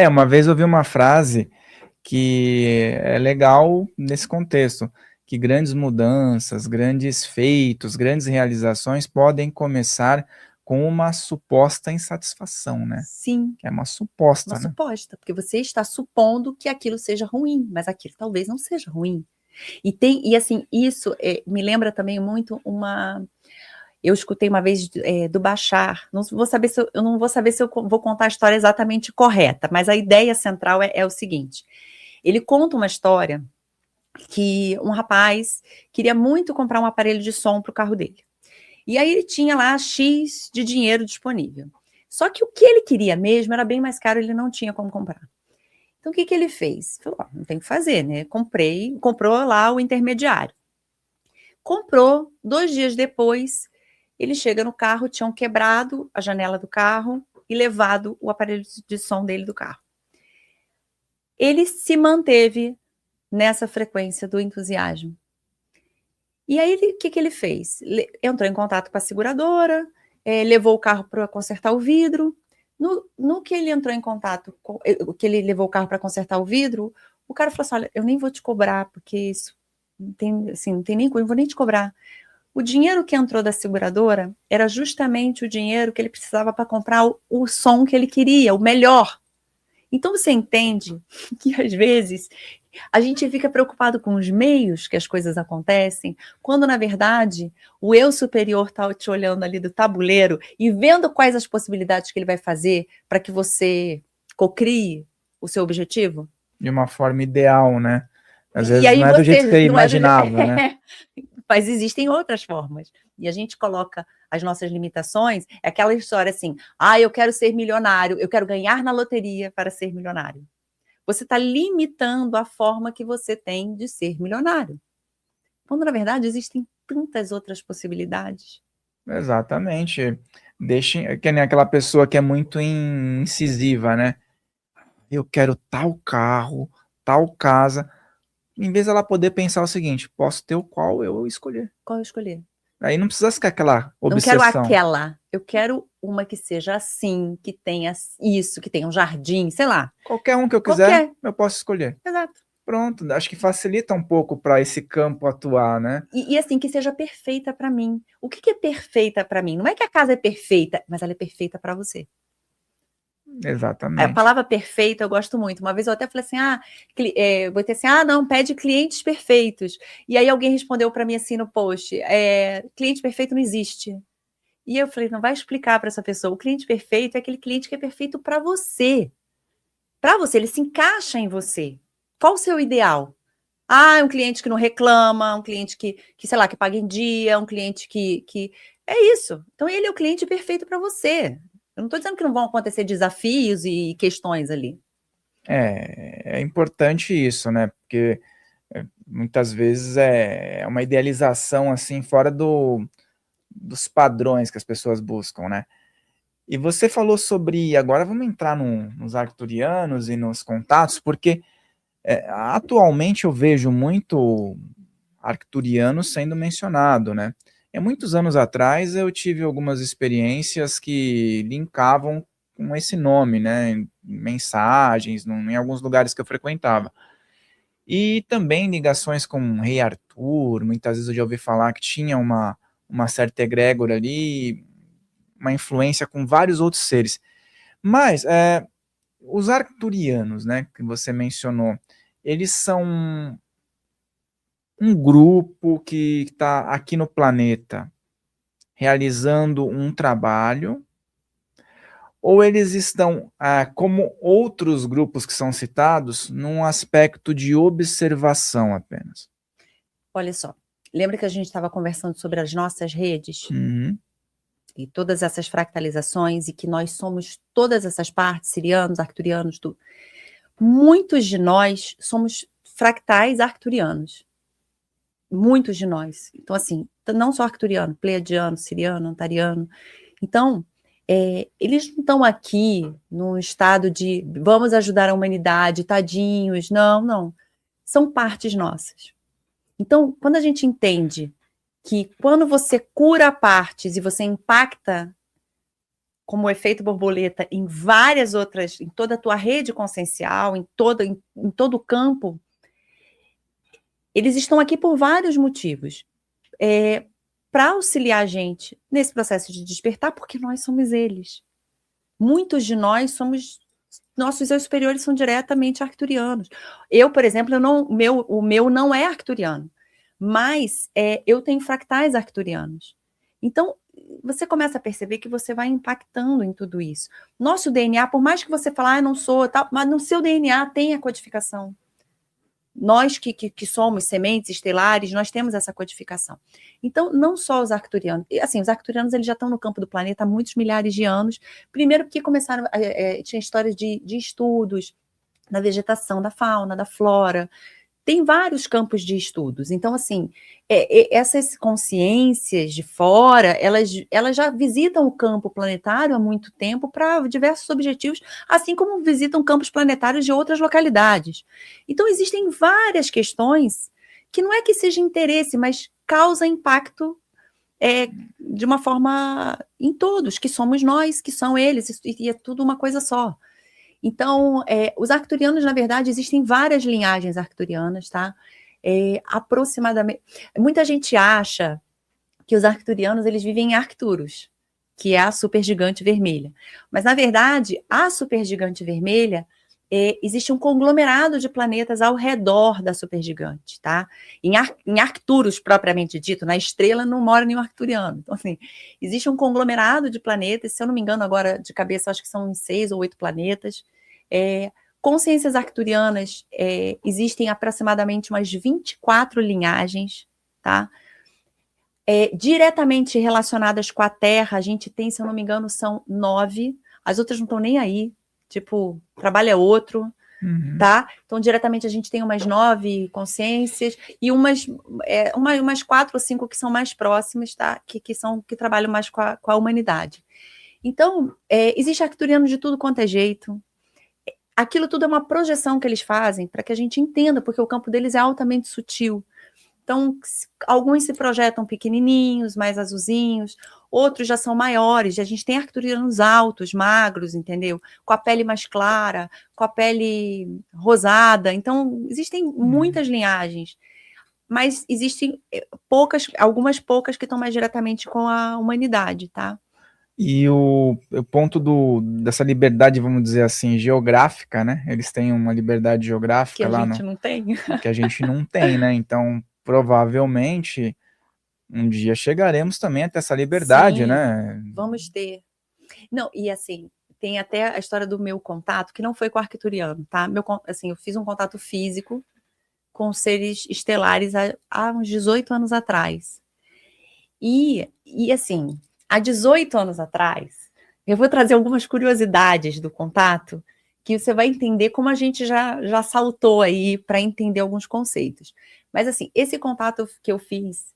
Uma vez eu ouvi uma frase que é legal nesse contexto, que grandes mudanças, grandes feitos, grandes realizações podem começar com uma suposta insatisfação, né? Sim, Que é uma uma suposta, né? suposta, porque você está supondo que aquilo seja ruim, mas aquilo talvez não seja ruim. E assim, isso me lembra também muito uma. Eu escutei uma vez do Bashar, eu não vou saber se eu vou contar a história exatamente correta, mas a ideia central é o seguinte: ele conta uma história que um rapaz queria muito comprar um aparelho de som para o carro dele. E aí ele tinha lá X de dinheiro disponível. Só que o que ele queria mesmo era bem mais caro, ele não tinha como comprar. Então o que ele fez? Falou, não tem o que fazer, né? Comprou lá o intermediário. Comprou, 2 dias depois, ele chega no carro, tinham quebrado a janela do carro e levado o aparelho de som dele do carro. Ele se manteve nessa frequência do entusiasmo. E aí, o que ele fez? Entrou em contato com a seguradora, levou o carro para consertar o vidro. No que ele entrou em contato, que ele levou o carro para consertar o vidro, o cara falou assim, olha, eu nem vou te cobrar, porque isso não tem nem como, eu vou nem te cobrar. O dinheiro que entrou da seguradora era justamente o dinheiro que ele precisava para comprar o som que ele queria, o melhor. Então você entende que às vezes a gente fica preocupado com os meios que as coisas acontecem, quando na verdade o eu superior está te olhando ali do tabuleiro e vendo quais as possibilidades que ele vai fazer para que você cocrie o seu objetivo. De uma forma ideal, né? Às E vezes aí não é do jeito que você você não é do... imaginava, né? Mas existem outras formas. E a gente coloca as nossas limitações, é aquela história assim, eu quero ser milionário, eu quero ganhar na loteria para ser milionário. Você está limitando a forma que você tem de ser milionário. Quando, na verdade, existem tantas outras possibilidades. Exatamente. Deixem, que nem aquela pessoa que é muito incisiva, né? Eu quero tal carro, tal casa. Em vez dela poder pensar o seguinte, posso ter o qual eu escolher. Qual eu escolher? Aí não precisa ficar aquela Não quero obsessão. aquela. Eu quero uma que seja assim, que tenha isso, que tenha um jardim, sei lá. Qualquer um que eu quiser, Qualquer. eu posso escolher. Exato. Pronto, acho que facilita um pouco para esse campo atuar, né? E assim, que seja perfeita para mim. O que é perfeita para mim? Não é que a casa é perfeita, mas ela é perfeita para você. A Exatamente. palavra perfeita eu gosto muito. Uma vez eu até falei assim, botei assim, não, pede clientes perfeitos. E aí alguém respondeu para mim assim no post, cliente perfeito não existe. E eu falei, não vai explicar para essa pessoa. O cliente perfeito é aquele cliente que é perfeito para você. Para você, ele se encaixa em você. Qual o seu ideal? É um cliente que não reclama, um cliente sei lá, que paga em dia, um cliente que... É isso. Então, ele é o cliente perfeito para você. Eu não estou dizendo que não vão acontecer desafios e questões ali. É importante isso, né? Porque muitas vezes é uma idealização assim fora dos padrões que as pessoas buscam, né? E você falou sobre, agora vamos entrar nos arcturianos e nos contatos, porque atualmente eu vejo muito arcturiano sendo mencionado, né? E há muitos anos atrás eu tive algumas experiências que linkavam com esse nome, né? Em mensagens, em alguns lugares que eu frequentava. E também ligações com o Rei Arthur, muitas vezes eu já ouvi falar que tinha uma certa egrégora ali, uma influência com vários outros seres. Mas os arcturianos, né, que você mencionou, eles são um grupo que está aqui no planeta realizando um trabalho, ou eles estão, como outros grupos que são citados, num aspecto de observação apenas? Olha só, lembra que a gente estava conversando sobre as nossas redes? Uhum. E todas essas fractalizações, e que nós somos todas essas partes, sirianos, arcturianos, tudo. Muitos de nós somos fractais arcturianos. Muitos de nós. Então, assim, não só arcturiano, pleiadiano, siriano, antariano. Então, eles não estão aqui num estado de vamos ajudar a humanidade, tadinhos. Não, não. São partes nossas. Então, quando a gente entende que quando você cura partes e você impacta como o efeito borboleta em várias outras, em toda a tua rede consciencial, em todo o campo, eles estão aqui por vários motivos. Para auxiliar a gente nesse processo de despertar, porque nós somos eles. Muitos de nós somos, nossos eu superiores são diretamente arcturianos. Eu, por exemplo, o meu não é arcturiano, mas eu tenho fractais arcturianos. Então, você começa a perceber que você vai impactando em tudo isso. Nosso DNA, por mais que você fale, não sou, tal, mas no seu DNA tem a codificação. Nós que somos sementes estelares, nós temos essa codificação. Então, não só os arcturianos, assim, os arcturianos eles já estão no campo do planeta há muitos milhares de anos, primeiro porque começaram, tinha histórias de estudos da vegetação, da fauna, da flora, tem vários campos de estudos. Então, assim, essas consciências de fora, elas já visitam o campo planetário há muito tempo para diversos objetivos, assim como visitam campos planetários de outras localidades. Então, existem várias questões que não é que seja interesse, mas causa impacto de uma forma em todos, que somos nós, que são eles, e é tudo uma coisa só. Então, os arcturianos, na verdade, existem várias linhagens arcturianas, tá? Aproximadamente. Muita gente acha que os arcturianos eles vivem em Arcturus, que é a supergigante vermelha. Mas, na verdade, a supergigante vermelha existe um conglomerado de planetas ao redor da supergigante, tá? Em Arcturus, propriamente dito, na estrela não mora nenhum arcturiano. Então, assim, existe um conglomerado de planetas, se eu não me engano agora de cabeça, acho que são 6 ou 8 planetas. Consciências arcturianas, existem aproximadamente umas 24 linhagens, tá? Diretamente relacionadas com a Terra, a gente tem, se eu não me engano, são 9, as outras não estão nem aí, tipo, trabalho é outro, tá? Então, diretamente a gente tem umas 9 consciências e umas 4 ou 5 que são mais próximas, tá? Que trabalham mais com a humanidade. Então, existe arcturiano de tudo quanto é jeito. Aquilo tudo é uma projeção que eles fazem para que a gente entenda, porque o campo deles é altamente sutil. Então, alguns se projetam pequenininhos, mais azulzinhos, outros já são maiores, a gente tem arcturianos altos, magros, entendeu? Com a pele mais clara, com a pele rosada, então existem muitas linhagens, mas existem algumas poucas que estão mais diretamente com a humanidade, tá? E o ponto dessa liberdade, vamos dizer assim, geográfica, né? Eles têm uma liberdade geográfica que a lá gente não tem. que a gente não tem, né? Então, provavelmente, um dia chegaremos também até essa liberdade, Sim, né? vamos ter. Não, e assim, tem até a história do meu contato, que não foi com o arcturiano, tá? Assim, eu fiz um contato físico com seres estelares há uns 18 anos atrás. E assim, há 18 anos atrás, eu vou trazer algumas curiosidades do contato, que você vai entender como a gente já saltou aí para entender alguns conceitos. Mas assim, esse contato que eu fiz,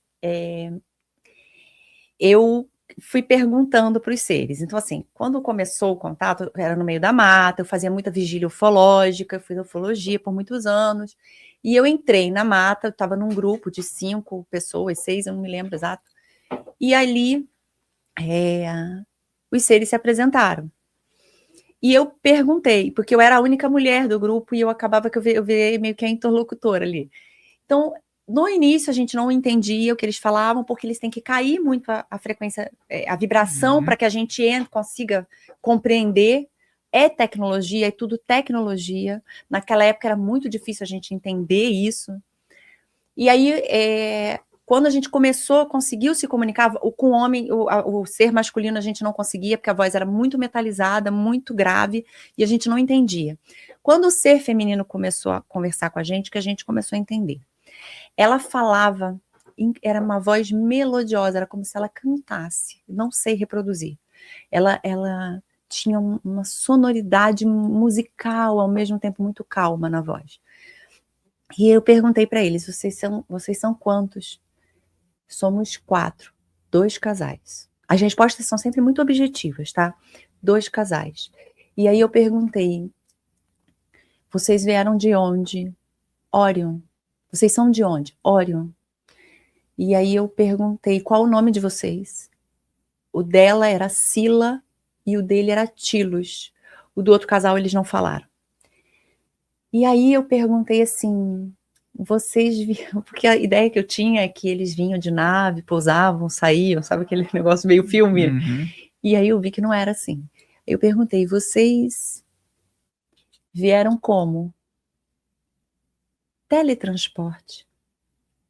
eu fui perguntando para os seres. Então, assim, quando começou o contato, era no meio da mata, eu fazia muita vigília ufológica, eu fiz ufologia por muitos anos, e eu entrei na mata, eu estava num grupo de 5 pessoas, 6, eu não me lembro exato, e ali os seres se apresentaram. E eu perguntei, porque eu era a única mulher do grupo e eu acabava que eu virei meio que a interlocutora ali. Então, no início a gente não entendia o que eles falavam, porque eles têm que cair muito a frequência, a vibração, para que a gente consiga compreender. É tecnologia, é tudo tecnologia. Naquela época era muito difícil a gente entender isso. E aí, quando a gente conseguiu se comunicar, com o homem, o ser masculino a gente não conseguia, porque a voz era muito metalizada, muito grave, e a gente não entendia. Quando o ser feminino começou a conversar com a gente, que a gente começou a entender. Ela falava, era uma voz melodiosa, era como se ela cantasse, não sei reproduzir. Ela tinha uma sonoridade musical, ao mesmo tempo muito calma na voz. E eu perguntei para eles, vocês são quantos? Somos 4, 2 casais. As respostas são sempre muito objetivas, tá? 2 casais. E aí eu perguntei, vocês vieram de onde? Orion. Vocês são de onde? Orion. E aí eu perguntei, qual o nome de vocês? O dela era Sila e o dele era Tilos. O do outro casal eles não falaram. E aí eu perguntei assim, vocês viram? Porque a ideia que eu tinha é que eles vinham de nave, pousavam, saíam, sabe aquele negócio meio filme? Uhum. E aí eu vi que não era assim. Eu perguntei, vocês vieram como? Teletransporte.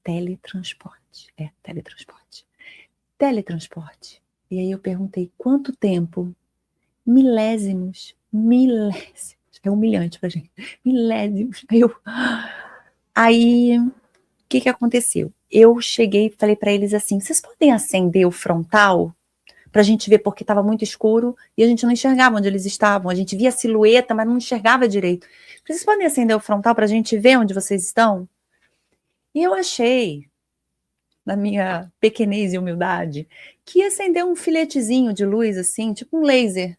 Teletransporte. Teletransporte. Teletransporte. E aí eu perguntei, quanto tempo? Milésimos. Milésimos. É humilhante pra gente. Milésimos. Aí o que aconteceu? Eu cheguei e falei para eles assim, vocês podem acender o frontal para a gente ver, porque estava muito escuro e a gente não enxergava onde eles estavam, a gente via a silhueta, mas não enxergava direito. Vocês podem acender o frontal para a gente ver onde vocês estão? E eu achei, na minha pequenez e humildade, que ia acender um filetezinho de luz assim, tipo um laser.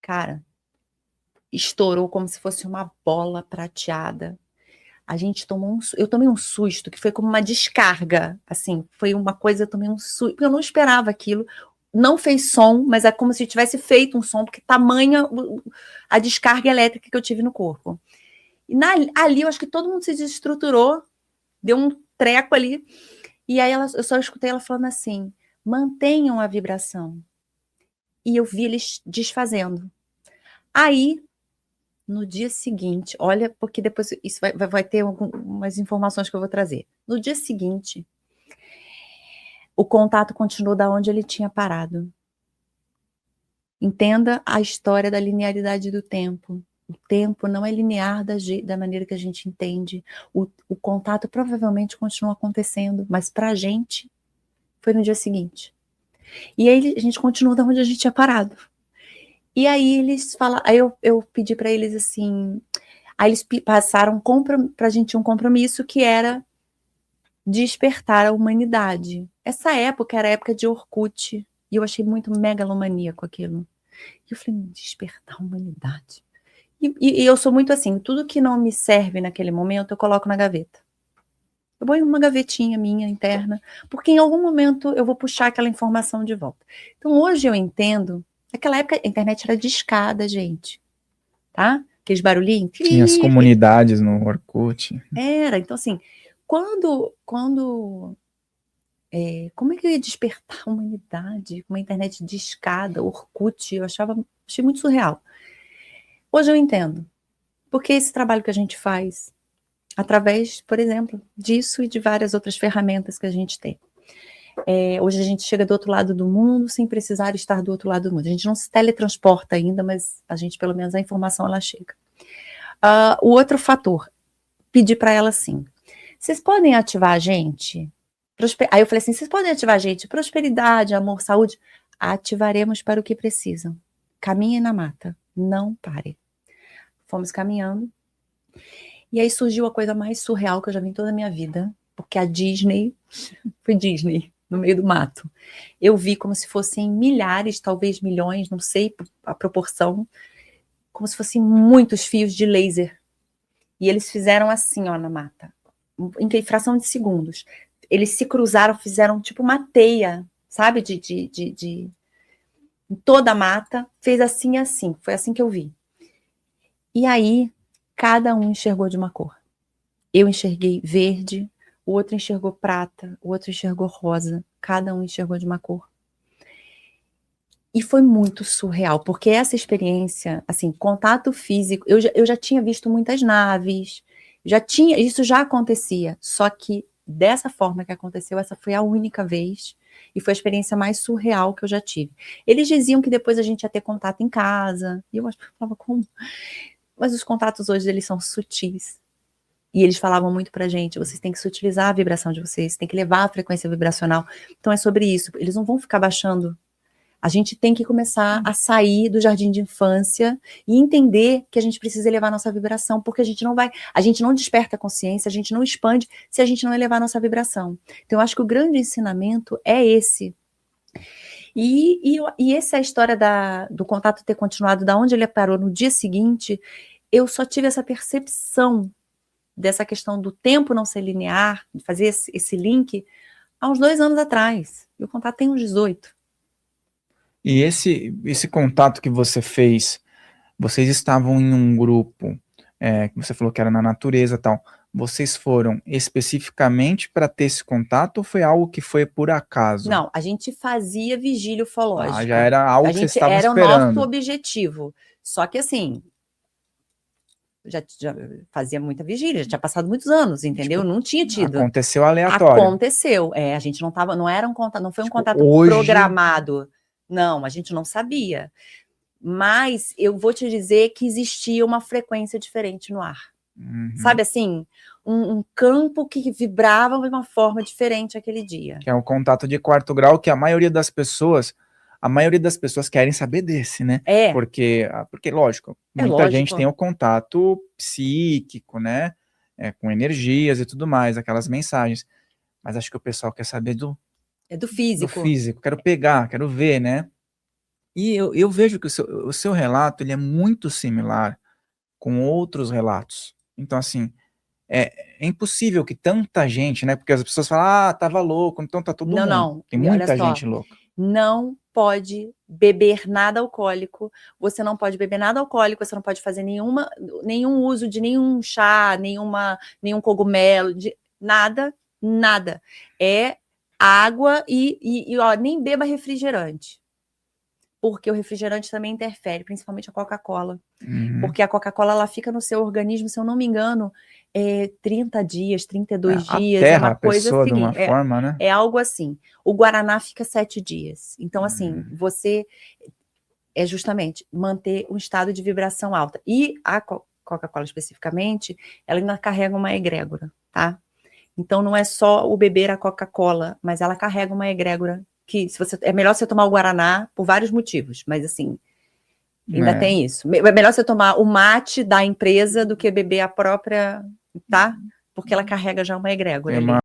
Cara, estourou como se fosse uma bola prateada. A gente tomou eu tomei um susto, que foi como uma descarga, assim, foi uma coisa, eu tomei um susto, porque eu não esperava aquilo, não fez som, mas é como se tivesse feito um som, porque tamanha a descarga elétrica que eu tive no corpo. E ali, eu acho que todo mundo se desestruturou, deu um treco ali, e aí eu só escutei ela falando assim, mantenham a vibração. E eu vi eles desfazendo. Aí, no dia seguinte, olha, porque depois isso vai ter algumas informações que eu vou trazer. No dia seguinte, o contato continuou da onde ele tinha parado. Entenda a história da linearidade do tempo. O tempo não é linear da maneira que a gente entende. O contato provavelmente continua acontecendo, mas para a gente foi no dia seguinte. E aí a gente continuou da onde a gente tinha parado. E aí eles falaram, aí eu pedi para eles assim, aí eles passaram para a gente um compromisso que era despertar a humanidade. Essa época era a época de Orkut, e eu achei muito megalomaníaco aquilo. E eu falei, despertar a humanidade. E eu sou muito assim, tudo que não me serve naquele momento, eu coloco na gaveta. Eu vou em uma gavetinha minha interna, porque em algum momento eu vou puxar aquela informação de volta. Então hoje eu entendo, naquela época a internet era discada, gente, tá? Aqueles barulhinhos. Tinha as comunidades no Orkut. Era, então assim, como é que eu ia despertar a humanidade com uma internet discada, Orkut, achei muito surreal. Hoje eu entendo, porque esse trabalho que a gente faz, através, por exemplo, disso e de várias outras ferramentas que a gente tem. Hoje a gente chega do outro lado do mundo sem precisar estar do outro lado do mundo. A gente não se teletransporta ainda, mas a gente, pelo menos, a informação ela chega. O outro fator, pedir para ela assim, vocês podem ativar a gente? Aí eu falei assim, vocês podem ativar a gente? Prosperidade, amor, saúde? Ativaremos para o que precisam. Caminhem na mata, não parem. Fomos caminhando, e aí surgiu a coisa mais surreal que eu já vi em toda a minha vida, porque a Disney, foi Disney, no meio do mato. Eu vi como se fossem milhares, talvez milhões, não sei a proporção, como se fossem muitos fios de laser. E eles fizeram assim, ó, na mata, em fração de segundos. Eles se cruzaram, fizeram tipo uma teia, sabe, em toda a mata, fez assim e assim, foi assim que eu vi. E aí, cada um enxergou de uma cor. Eu enxerguei verde, o outro enxergou prata, o outro enxergou rosa, cada um enxergou de uma cor. E foi muito surreal, porque essa experiência, assim, contato físico, eu já tinha visto muitas naves, isso já acontecia, só que dessa forma que aconteceu, essa foi a única vez, e foi a experiência mais surreal que eu já tive. Eles diziam que depois a gente ia ter contato em casa, e eu falava, como? Mas os contatos hoje, eles são sutis. E eles falavam muito pra gente, vocês têm que sutilizar a vibração de vocês, tem que levar a frequência vibracional. Então é sobre isso, eles não vão ficar baixando. A gente tem que começar a sair do jardim de infância e entender que a gente precisa elevar a nossa vibração, porque a gente não desperta a consciência, a gente não expande se a gente não elevar a nossa vibração. Então eu acho que o grande ensinamento é esse. E essa é a história do contato ter continuado, da onde ele parou no dia seguinte, eu só tive essa percepção dessa questão do tempo não ser linear, de fazer esse link, há uns 2 anos atrás. E o contato tem uns 18. E esse contato que você fez, vocês estavam em um grupo, que você falou que era na natureza e tal, vocês foram especificamente para ter esse contato ou foi algo que foi por acaso? Não, a gente fazia vigília Ah, já ufológica. era algo A que vocês gente estavam era o nosso esperando. objetivo. Só que assim, já fazia muita vigília, já tinha passado muitos anos, entendeu? Tipo, Não tinha tido. aconteceu aleatório. Aconteceu. A gente não tava, não era um contato, não foi um Tipo, contato hoje, programado. Não, a gente não sabia. Mas eu vou te dizer que existia uma frequência diferente no ar. Sabe assim? Um campo que vibrava de uma forma diferente aquele dia. que é o contato de quarto grau, que a maioria das pessoas querem saber desse, né? É, Porque, lógico, é muita gente lógico. tem o contato psíquico, né? Com energias e tudo mais, aquelas mensagens. Mas acho que o pessoal quer saber do É do físico. físico, quero pegar, quero ver, né? E eu vejo que o seu relato ele é muito similar com outros relatos. Então, assim, é impossível que tanta gente, né? Porque as pessoas falam, ah, tava louco, então tá todo Não, mundo. não. Tem Olha muita só. gente louca. Não pode beber nada alcoólico, você não pode beber nada alcoólico, você não pode fazer nenhum uso de nenhum chá, nenhum cogumelo, de nada, nada. É água e ó, nem beba refrigerante. Porque o refrigerante também interfere, principalmente a Coca-Cola. Porque a Coca-Cola ela fica no seu organismo, se eu não me engano, 30 dias, 32 dias, é Aterra uma a coisa pessoa de assim, uma forma, né? é algo assim. O Guaraná fica 7 dias. Então, assim, você é justamente manter um estado de vibração alta. E a Coca-Cola especificamente, ela ainda carrega uma egrégora, tá? Então não é só o beber a Coca-Cola, mas ela carrega uma egrégora que é melhor você tomar o Guaraná por vários motivos, mas assim, ainda tem isso. É melhor você tomar o mate da empresa do que beber a própria, tá? Porque ela carrega já uma egrégora ali.